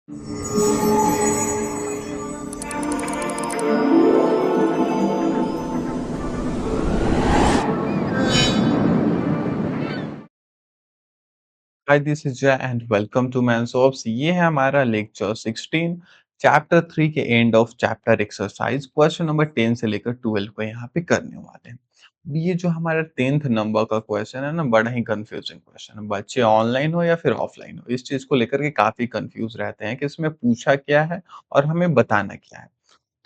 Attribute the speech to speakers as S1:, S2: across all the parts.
S1: Hi this is जय and welcome to मैंसॉफ्स। ये है हमारा लेक्चर 16 चैप्टर 3 के end of chapter exercise question number 10 से लेकर 12 को यहाँ पे करने वाले हैं। ये जो हमारा 10th नंबर का क्वेश्चन है ना, बड़ा ही कंफ्यूजिंग क्वेश्चन है। बच्चे ऑनलाइन हो या फिर ऑफलाइन हो, इस चीज को लेकर के काफी कंफ्यूज रहते हैं कि इसमें पूछा क्या है और हमें बताना क्या है।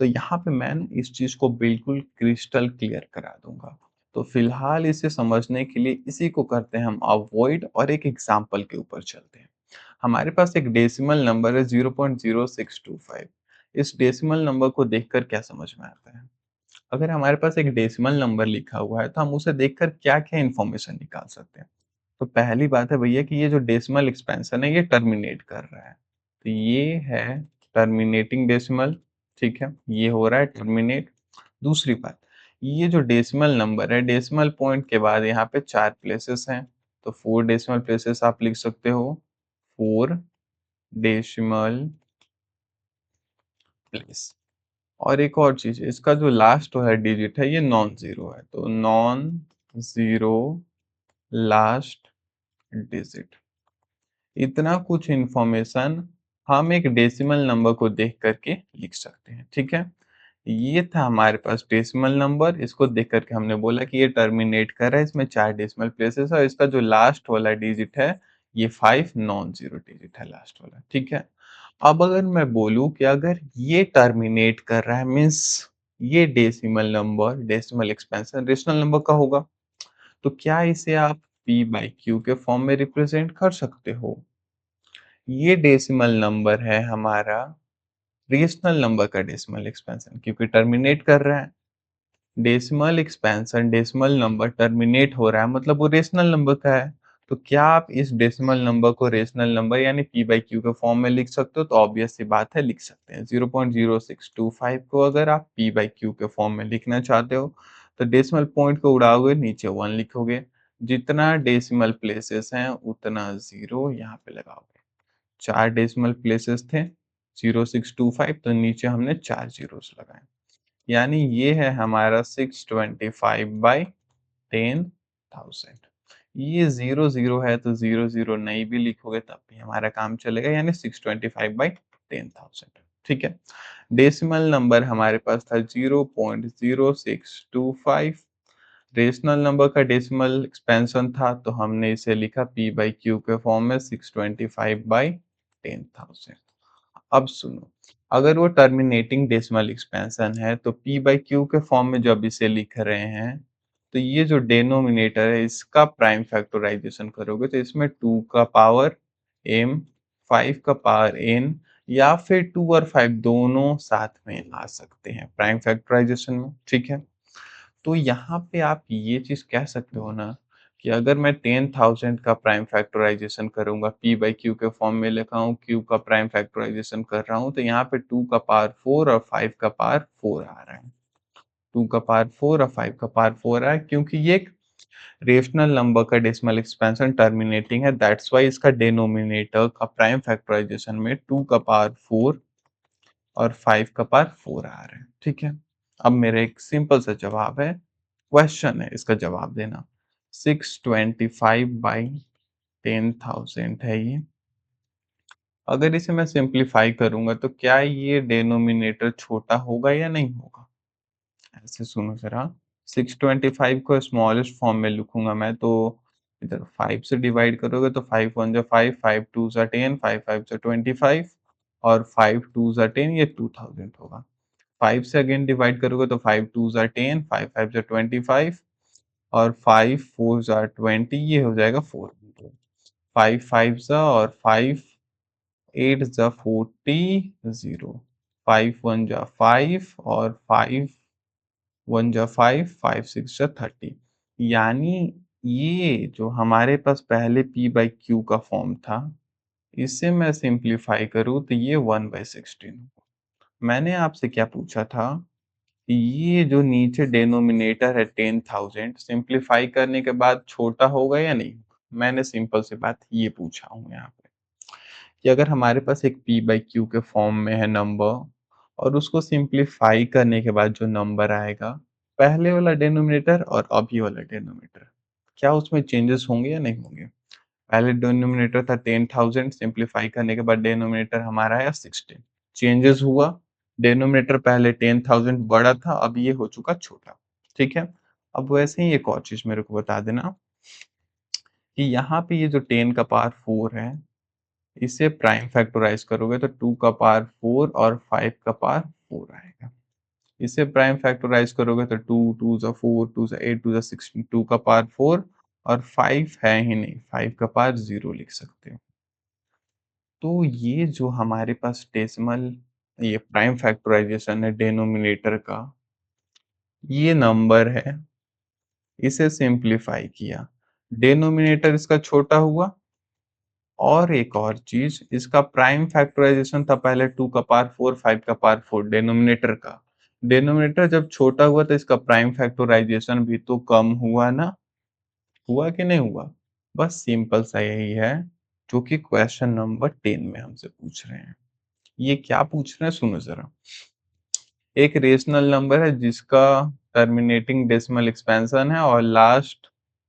S1: तो यहाँ पे मैं इस चीज को बिल्कुल क्रिस्टल क्लियर करा दूंगा। तो फिलहाल इसे समझने के लिए इसी को करते हैं हम अवॉइड और एक एग्जाम्पल के ऊपर चलते हैं। हमारे पास एक डेसिमल नंबर है 0.0625। इस डेसिमल नंबर को देखकर क्या समझ में आता है? अगर हमारे पास एक डेसिमल नंबर लिखा हुआ है तो हम उसे देखकर क्या क्या इंफॉर्मेशन निकाल सकते हैं। तो पहली बात है भैया कि ये जो डेसिमल एक्सपेंशन है ये टर्मिनेट कर रहा है। तो ये है टर्मिनेटिंग डेसिमल। ठीक है, ये हो रहा है टर्मिनेट। दूसरी बात, ये जो डेसिमल नंबर है, डेसिमल पॉइंट के बाद यहाँ पे 4 प्लेसेस हैं। तो 4 डेसिमल प्लेसेस आप लिख सकते हो। 4 डेसिमल प्लेस। और एक और चीज, इसका जो लास्ट है डिजिट है ये नॉन जीरो है, तो नॉन जीरो लास्ट डिजिट। इतना कुछ इंफॉर्मेशन हम एक डेसिमल नंबर को देख करके लिख सकते हैं। ठीक है, ये था हमारे पास डेसिमल नंबर। इसको देख करके हमने बोला कि ये टर्मिनेट कर रहा है, इसमें 4 डेसिमल प्लेसेस है और इसका जो लास्ट वाला डिजिट है ये 5 नॉन जीरो डिजिट है लास्ट वाला। ठीक है, अब अगर मैं बोलूं कि अगर ये टर्मिनेट कर रहा है मीन्स ये decimal number, decimal expansion rational number का होगा, तो क्या इसे आप p बाई क्यू के फॉर्म में रिप्रेजेंट कर सकते हो? ये डेसिमल नंबर है हमारा रेशनल नंबर का डेसिमल एक्सपेंशन, क्योंकि टर्मिनेट कर रहा है। Decimal expansion, decimal number terminate हो रहा है मतलब वो रेशनल नंबर का है। तो क्या आप इस डेसिमल नंबर को रेशनल नंबर यानी p बाई क्यू के फॉर्म में लिख सकते हो? तो ऑब्वियस सी बात है, लिख सकते हैं। 0.0625 को अगर आप p बाई क्यू के फॉर्म में लिखना चाहते हो तो डेसिमल पॉइंट को उड़ाओगे, नीचे 1 लिखोगे। जितना डेसिमल प्लेसेस हैं उतना जीरो यहाँ पे लगाओगे। 4 डेसिमल प्लेसेस थे 0625, तो नीचे हमने 4 जीरोस लगाए, यानी ये है हमारा 625/10,000। ये जीरो जीरो है तो जीरो जीरो नहीं भी लिखोगे तब भी हमारा काम चलेगा, यानी 625/10,000। ठीक है, डेसिमल नंबर हमारे पास था 0.0625। रेशनल नंबर का डेसिमल एक्सपेंशन था तो हमने इसे लिखा p बाई क्यू के फॉर्म में 625/10,000। अब सुनो, अगर वो टर्मिनेटिंग डेसिमल एक्सपेंशन है तो p बाई क्यू के फॉर्म में जब इसे लिख रहे हैं तो ये जो डेनोमिनेटर है इसका प्राइम फैक्टराइजेशन करोगे तो इसमें 2 का पावर m, 5 का पावर n या फिर 2 और 5 दोनों साथ में आ सकते हैं प्राइम फैक्टराइजेशन में। ठीक है, तो यहाँ पे आप ये चीज कह सकते हो ना कि अगर मैं 10,000 का प्राइम फैक्टराइजेशन करूंगा, p बाई क्यू के फॉर्म में लिखा हूँ, q का प्राइम फैक्टराइजेशन कर रहा हूँ, तो यहाँ पे 2 का पावर 4 और 5 का पावर 4 आ रहा है। 2 का पावर 4 और 5 का पावर 4 आ रहा है क्योंकि ये एक रेशनल नंबर का डेसिमल एक्सपेंशन टर्मिनेटिंग है, दैट्स वाई इसका डिनोमिनेटर का प्राइम फैक्टराइजेशन में 2 का पावर 4 और 5 का पावर 4 आ रहा है। ठीक है, अब मेरा एक सिंपल सा जवाब है, क्वेश्चन है, इसका जवाब देना। 625/10,000 है ये। अगर इसे मैं सिंप्लीफाई करूंगा तो क्या ये डिनोमिनेटर छोटा होगा या नहीं होगा? ऐसे सुनो जरा, 625 को स्मॉलेस्ट फॉर्म में लिखूंगा मैं तो इधर 5 से डिवाइड करोगे तो 5 1 जा 5, 5 2 जा 10, 5 5 जा 25 और 5 2 जा 10, ये 2000 होगा। 5 से अगेन डिवाइड करोगे तो 5 2 जा 10, 5 5 जा 25 और 5 4 जा 20, ये हो जाएगा 400। 5 5 जा और 5 8 जा 40, 0। 5 1 जा 5 और 5 1 जा 5, 5 6 जा 30। यानी ये जो हमारे पास पहले p बाई क्यू का फॉर्म था, इसे मैं सिंप्लीफाई करूँ तो ये 1/16। मैंने आपसे क्या पूछा था, ये जो नीचे डिनोमिनेटर है 10,000 सिंप्लीफाई करने के बाद छोटा होगा या नहीं? मैंने सिंपल सी बात ये पूछा हूँ यहाँ पे। कि अगर हमारे पास एक p बाई q के फॉर्म में है नंबर और उसको सिंप्लीफाई करने के बाद जो नंबर आएगा, पहले वाला डिनोमिनेटर और अभी वाला डिनोमिनेटर, क्या उसमें चेंजेस होंगे या नहीं होंगे? पहले डिनोमिनेटर था 10,000, सिंप्लीफाई करने के बाद डिनोमिनेटर हमारा आया 16। चेंजेस हुआ, डिनोमिनेटर पहले 10,000 बड़ा था, अब ये हो चुका छोटा। ठीक है? अब वैसे ही एक और चीज़ मेरे को बता देना कि यहाँ पे ये जो 10 का पावर 4 है, इसे प्राइम फैक्टराइज़ करोगे तो 2 का पावर 4 और 5 का पावर 4 आएगा। इसे प्राइम फैक्टराइज़ करोगे तो 2 2 ज़ा 4, 2 ज़ा 8, 2 ज़ा 16, 2 का पावर 4 और 5 है ही नहीं, 5 का पावर 0 लिख सकते हो। तो ये जो हमारे पास डेसिमल ये प्राइम फैक्टराइज़ेशन है डिनोमिनेटर का, ये नंबर है, इसे सिंप्लीफाई किया। डिनोमिनेटर इसका छोटा हुआ और एक और चीज़, इसका प्राइम फैक्टराइज़ेशन था पहले 2 का पावर 4, 5 का पावर 4 डिनोमिनेटर का। डिनोमिनेटर जब छोटा हुआ तो इसका प्राइम फैक्टराइज़ेशन भी तो कम हुआ ना? हुआ कि नहीं हुआ? बस सिंपल सा यही है, जो कि क्वेश्चन नंबर 10 में हमसे पूछ रहे हैं। ये क्या पूछ रहे हैं सुनो ज़रा। एक रेशनल नंबर है जिसका टर्मिनेटिंग डेसिमल एक्सपेंशन है और लास्ट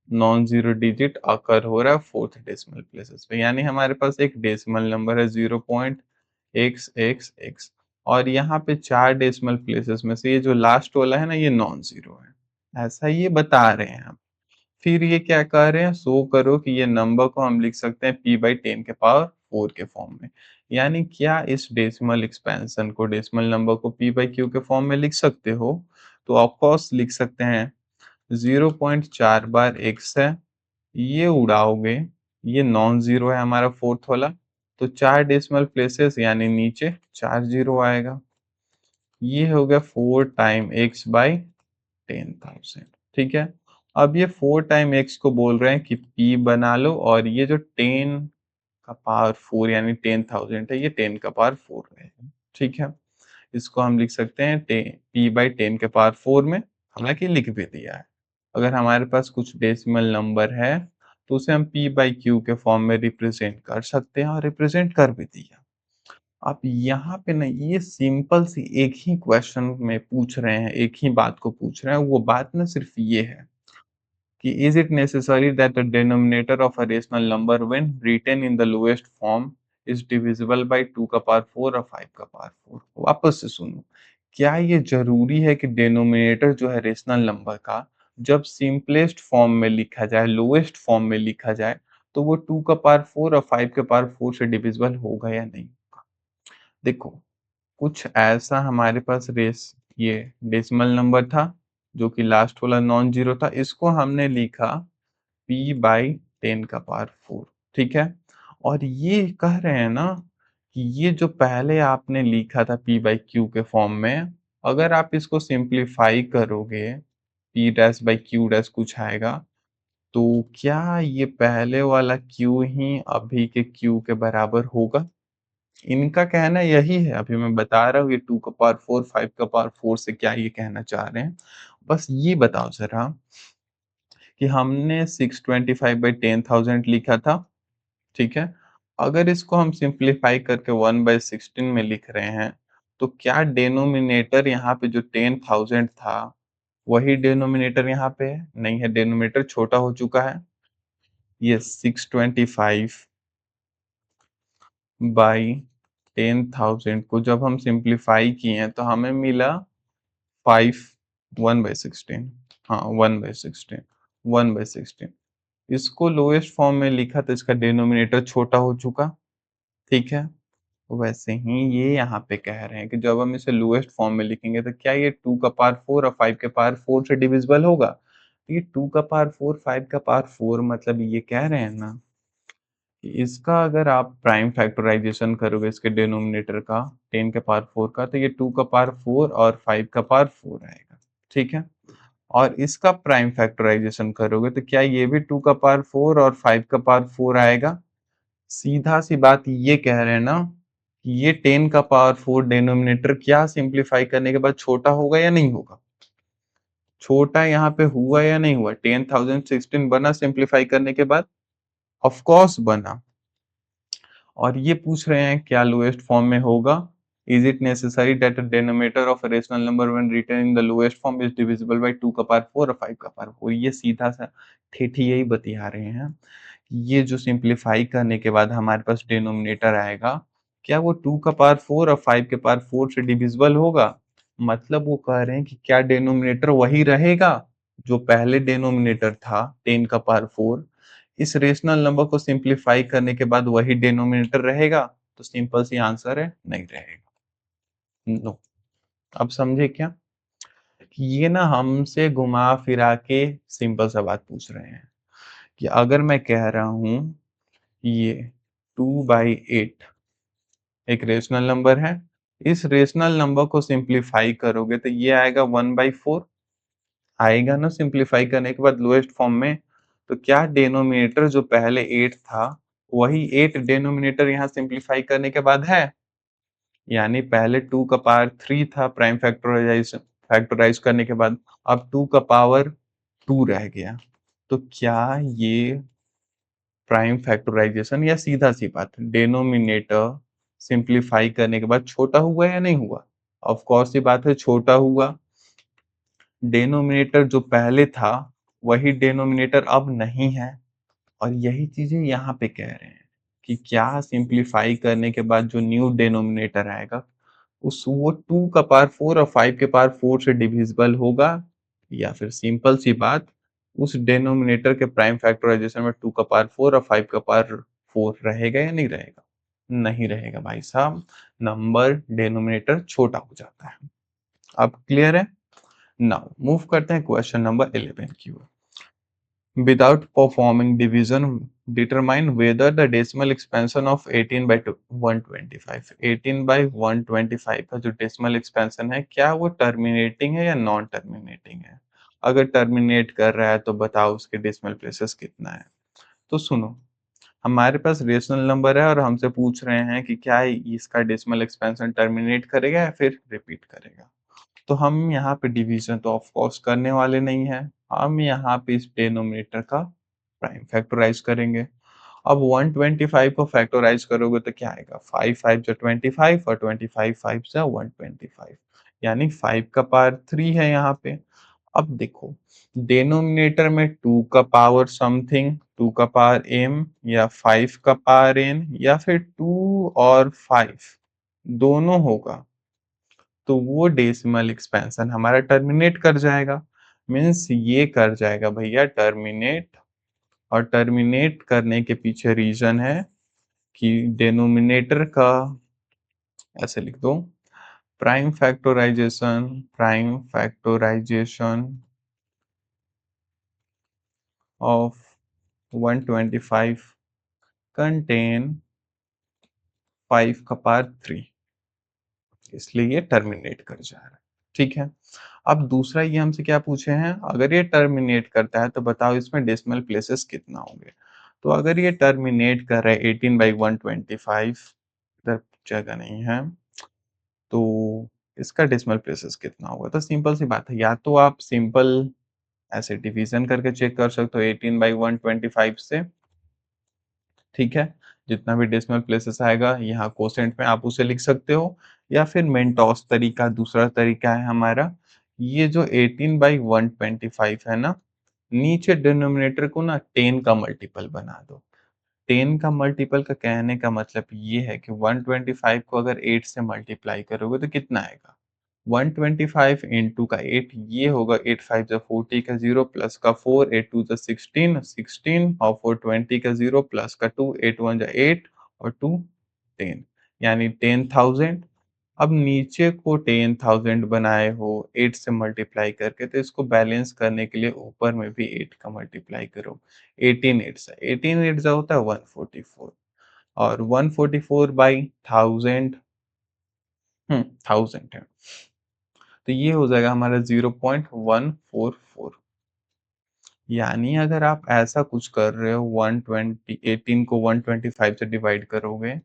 S1: नॉन जीरो डिजिट अकर हो रहा है फोर्थ डेसिमल प्लेसेस पे, यानी हमारे पास एक डेसिमल नंबर है 0.xxx और यहाँ पे 4 डेसिमल प्लेसेस में से ये जो लास्ट वाला है ना, ये नॉन जीरो है, ऐसा ये बता रहे हैं हम। फिर ये क्या कह रहे हैं, शो करो कि ये नंबर को हम लिख सकते हैं p बाई 10 के पावर 4 के फॉर्म में। यानी क्या इस डेसिमल एक्सपेंशन को, डेसिमल नंबर को p बाई q के फॉर्म में लिख सकते हो? तो ऑफ कोर्स लिख सकते हैं। 0.4 बार x है, ये उड़ाओगे, ये नॉन जीरो है हमारा फोर्थ वाला, तो 4 डेसिमल प्लेसेस यानी नीचे 4 जीरो आएगा। ये हो गया 4 टाइम x बाई 10,000। ठीक है? अब ये 4 टाइम x को बोल रहे हैं कि p बना लो और ये जो 10 का पावर 4 यानी 10,000 है, ये 10 का पावर 4 रहेगा। ठीक है? इसको हम लिख सकते हैं p बाई 10 के पावर 4 में, हालांकि लिख भी दिया है। अगर हमारे पास कुछ डेसिमल नंबर है तो उसे हम p बाई q के फॉर्म में रिप्रेजेंट कर सकते हैं और रिप्रेजेंट कर भी दिया। अब यहाँ पे ना ये सिंपल सी एक ही क्वेश्चन में पूछ रहे हैं, एक ही बात को पूछ रहे हैं, वो बात ना सिर्फ ये है कि is it necessary that the denominator of a rational number when written in the lowest form is divisible by 2 का पावर 4 और 5 का पावर 4? वापस से सुनो, क्या ये जरूरी है कि डिनोमिनेटर जो है रेशनल नंबर का जब सिंपलेस्ट फॉर्म में लिखा जाए, लोएस्ट फॉर्म में लिखा जाए, तो वो 2 का पावर 4 और 5 के पावर 4 से डिविजिबल होगा या नहीं होगा? देखो, कुछ ऐसा हमारे पास ये डेसिमल नंबर था जो कि लास्ट वाला नॉन जीरो था, इसको हमने लिखा p बाई 10 का पावर 4। ठीक है? और ये कह रहे हैं ना कि ये जो पहले आपने लिखा था p बाई q के फॉर्म में, अगर आप इसको सिंप्लीफाई करोगे, p dash by q dash कुछ आएगा, तो क्या ये पहले वाला q ही अभी के q के बराबर होगा? इनका कहना यही है, अभी मैं बता रहा हूँ ये 2 का पावर 4, 5 का पावर 4 से क्या ये कहना चाह रहे हैं। बस ये बताओ ज़रा कि हमने 625 बाई 10,000 लिखा था, ठीक है? अगर इसको हम सिंप्लीफाई करके 1 बाई 16 में लिख रहे हैं, तो क्या डिनोमिनेटर यहाँ पे जो 10,000 था, वही डिनोमिनेटर यहाँ पे है? नहीं है, डिनोमिनेटर छोटा हो चुका है। ये 625 बाई 10,000 को जब हम सिंप्लीफाई किए तो हमें मिला 5 1 बाई 16, हाँ 1 बाई 16, 1 बाई 16। इसको लोएस्ट फॉर्म में लिखा तो इसका डिनोमिनेटर छोटा हो चुका। ठीक है? वैसे ही ये यहाँ पे कह रहे हैं कि जब हम इसे लोएस्ट फॉर्म में लिखेंगे तो क्या ये 2 का पावर 4 और 5 के पावर 4 से डिविजिबल होगा? तो ये 2 का पावर 4, 5 का पावर 4 मतलब ये कह रहे हैं ना कि इसका अगर आप प्राइम फैक्टराइजेशन करोगे इसके डिनोमिनेटर का 10 के पावर 4 का, तो ये 2 का पावर 4 और 5 का पावर 4 आएगा। ठीक है? और इसका प्राइम फैक्टराइजेशन करोगे तो क्या ये भी 2 का पावर 4 और 5 का पावर 4 आएगा? सीधा सी बात ये कह रहे हैं ना कि ये 10 का पावर 4 डिनोमिनेटर क्या सिंप्लीफाई करने के बाद छोटा होगा या नहीं होगा? छोटा यहाँ पे हुआ या नहीं हुआ? 10,016 बना सिंप्लीफाई करने के बाद? ऑफ कोर्स बना। और ये पूछ रहे हैं क्या लोएस्ट फॉर्म में होगा। Is it necessary that the denominator of a rational number when written in the lowest form is divisible by 2 का पावर 4 और 5 का पावर 4। ये सीधा सा ठेठी यही बतिया रहे हैं। ये जो सिंप्लीफाई करने के बाद हमारे पास डिनोमिनेटर आएगा, क्या वो 2 का पावर 4 और 5 के पावर 4 से डिविजिबल होगा? मतलब वो कह रहे हैं कि क्या डिनोमिनेटर वही रहेगा जो पहले डिनोमिनेटर था 10 का पावर 4, इस रेशनल नंबर को सिंप्लीफाई करने के बाद वही डिनोमिनेटर रहेगा? तो सिंपल सी आंसर है नहीं रहेगा। नो। अब समझे क्या? ये ना हमसे घुमा फिरा के सिंपल सा बात पूछ रहे हैं कि अगर मैं कह रहा हूं ये 2/8 एक रेशनल नंबर है, इस रेशनल नंबर को सिंप्लीफाई करोगे तो ये आएगा 1/4, आएगा ना सिंप्लीफाई करने के बाद लोएस्ट फॉर्म में। तो क्या डिनोमिनेटर जो पहले 8 था वही 8 डिनोमिनेटर यहाँ सिंप्लीफाई करने के बाद है? यानी पहले 2 का पावर 3 था प्राइम फैक्टराइजेशन फैक्टराइज करने के बाद, अब 2 का पावर 2 रह गया। तो क्या ये प्राइम फैक्टराइजेशन या सीधा सी बात डिनोमिनेटर सिंप्लीफाई करने के बाद छोटा हुआ या नहीं हुआ? ऑफ कोर्स सी बात है छोटा हुआ। डिनोमिनेटर जो पहले था वही डिनोमिनेटर अब नहीं है। और यही चीजें यहाँ पे कह रहे हैं कि क्या सिंप्लीफाई करने के बाद जो न्यू डिनोमिनेटर आएगा उस वो 2 का पावर 4 और 5 के पावर 4 से डिविजिबल होगा, या फिर सिंपल सी बात उस डिनोमिनेटर के प्राइम फैक्टराइजेशन में 2 का पावर 4 और 5 का पावर 4 रहेगा या नहीं रहेगा? नहीं रहेगा भाई साहब, नंबर डिनोमिनेटर छोटा हो जाता है। अब क्लियर है? नाउ मूव करते हैं क्वेश्चन नंबर 11 की ओर। Without performing division, determine whether the decimal expansion of 18 by 125, 18 by 125 का जो decimal expansion है क्या वो terminating है या non terminating है? अगर terminate कर रहा है तो बताओ उसके decimal places कितना है। तो सुनो, हमारे पास रेशनल नंबर है और हमसे पूछ रहे हैं कि क्या इसका डेसिमल एक्सपेंशन टर्मिनेट करेगा या फिर रिपीट करेगा। तो हम यहाँ पे डिवीजन तो ऑफ कोर्स करने वाले नहीं है, हम यहाँ पे इस डिनोमिनेटर का प्राइम फैक्टराइज करेंगे। अब 125 को फैक्टराइज करोगे तो क्या आएगा, 5 5 जो 25 और 25 5 जा 125, यानी 5 का पावर 3 है यहाँ पे। अब देखो डिनोमिनेटर में 2 का पावर समथिंग, 2 का पावर m या 5 का पावर n या फिर 2 और 5 दोनों होगा, तो वो डेसिमल एक्सपेंशन हमारा टर्मिनेट कर जाएगा। मीन्स ये कर जाएगा भैया टर्मिनेट, और टर्मिनेट करने के पीछे रीजन है कि डिनोमिनेटर का ऐसे लिख दो प्राइम फैक्टराइजेशन ऑफ 125 कंटेन 5 का पावर 3, इसलिए ये टर्मिनेट कर जा रहा है। ठीक है। अब दूसरा ये हमसे क्या पूछे हैं, अगर ये टर्मिनेट करता है तो बताओ इसमें डेसिमल प्लेसेस कितना होंगे। तो अगर ये टर्मिनेट कर रहा है 18 बाई 125, इधर जगह नहीं है, तो इसका डेसिमल प्लेसेस कितना होगा? तो सिंपल सी बात है, या तो आप सिंपल ऐसे डिवीजन करके चेक कर सकते हो 18 बाई 125 से, ठीक है, जितना भी डेसिमल प्लेसेस आएगा यहाँ कोसेंट में आप उसे लिख सकते हो, या फिर मेंटोस तरीका दूसरा तरीका है हमारा, ये जो 18 बाई 125 है ना, नीचे डिनोमिनेटर को ना 10 का मल्टीपल बना दो। 10 का मल्टीपल का कहने का मतलब ये है कि 125 को अगर 8 से मल्टीप्लाई करोगे तो कितना आएगा, 125 इंटू का 8 ये होगा, 8 5 जा 40 का 0 प्लस का 4, 8 2 जा 16 16 और 4 20 का 0 प्लस का 2, 8 1 जा 8 और 2 10, यानी 10,000। अब नीचे को 10,000 बनाए हो 8 से मल्टीप्लाई करके, तो इसको बैलेंस करने के लिए ऊपर में भी 8 का मल्टीप्लाई करो। 18 8 से 18 8 जा होता है 144, और 144 बाई 1000, 1000 है, तो ये हो जाएगा हमारा 0.144। यानी अगर आप ऐसा कुछ कर रहे हो 120 18 को 125 से डिवाइड करोगे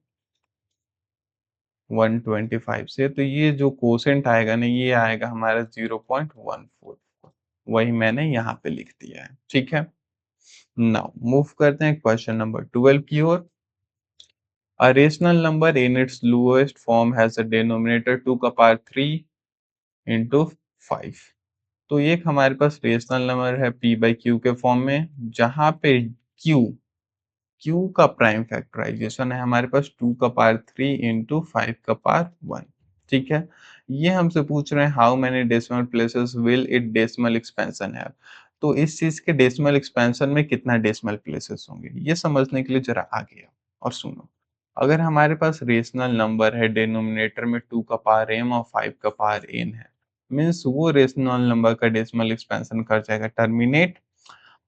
S1: 125 से, तो ये जो कोसेंट आएगा ना ये आएगा हमारा 0.144, वही मैंने यहाँ पे लिख दिया है। ठीक है। नाउ मूव करते हैं क्वेश्चन नंबर 12 की ओर। A rational number in its lowest form has a denominator 2 का पावर 3 into 5। तो ये एक हमारे पास रेशनल नंबर है p बाई क्यू के फॉर्म में, जहाँ पे q q का प्राइम फैक्टराइजेशन है हमारे पास 2 का पावर 3 इंटू 5 का पावर 1। ठीक है, ये हमसे पूछ रहे हैं how many decimal places will it decimal expansion have. तो इस चीज के डेसिमल एक्सपेंशन में कितना डेसिमल प्लेसेस होंगे, ये समझने के लिए जरा आगे आओ और सुनो। अगर हमारे पास रेशनल नंबर है, डिनोमिनेटर में 2 का पावर m और 5 का पावर n है, मीन्स वो रेशनल नंबर का डेसिमल एक्सपेंशन कर जाएगा टर्मिनेट,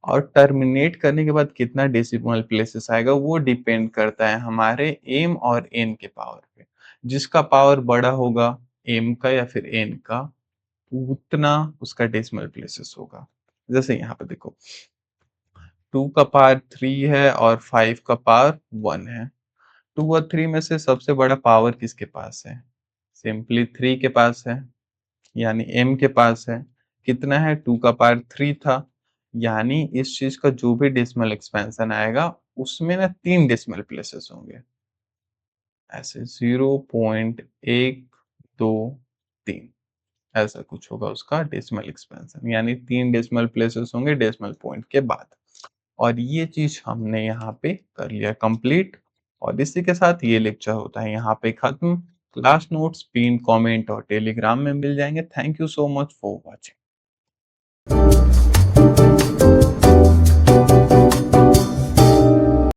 S1: और टर्मिनेट करने के बाद कितना डेसिमल प्लेसेस आएगा वो डिपेंड करता है हमारे m और n के पावर पे। जिसका पावर बड़ा होगा m का या फिर n का, उतना उसका डेसिमल प्लेसेस होगा। जैसे यहाँ पे देखो 2 का पावर 3 है और 5 का पावर 1 है। 2 और 3 में से सबसे बड़ा पावर किसके पास है? सिंपली 3 के पास है, यानी m के पास है। कितना है? 2 का पावर 3 था, यानी इस चीज का जो भी डेसिमल एक्सपेंशन आएगा उसमें ना 3 डेसिमल प्लेसेस होंगे, ऐसे 0.123 ऐसा कुछ होगा उसका डेसिमल एक्सपेंशन, यानी 3 डेसिमल प्लेसेस होंगे डेसिमल पॉइंट के बाद। और ये चीज हमने यहाँ पे कर लिया कंप्लीट, और इसी के साथ ये लेक्चर होता है यहाँ पे खत्म। क्लास नोट्स पिन कमेंट और टेलीग्राम में मिल जाएंगे। Thank you so much for watching.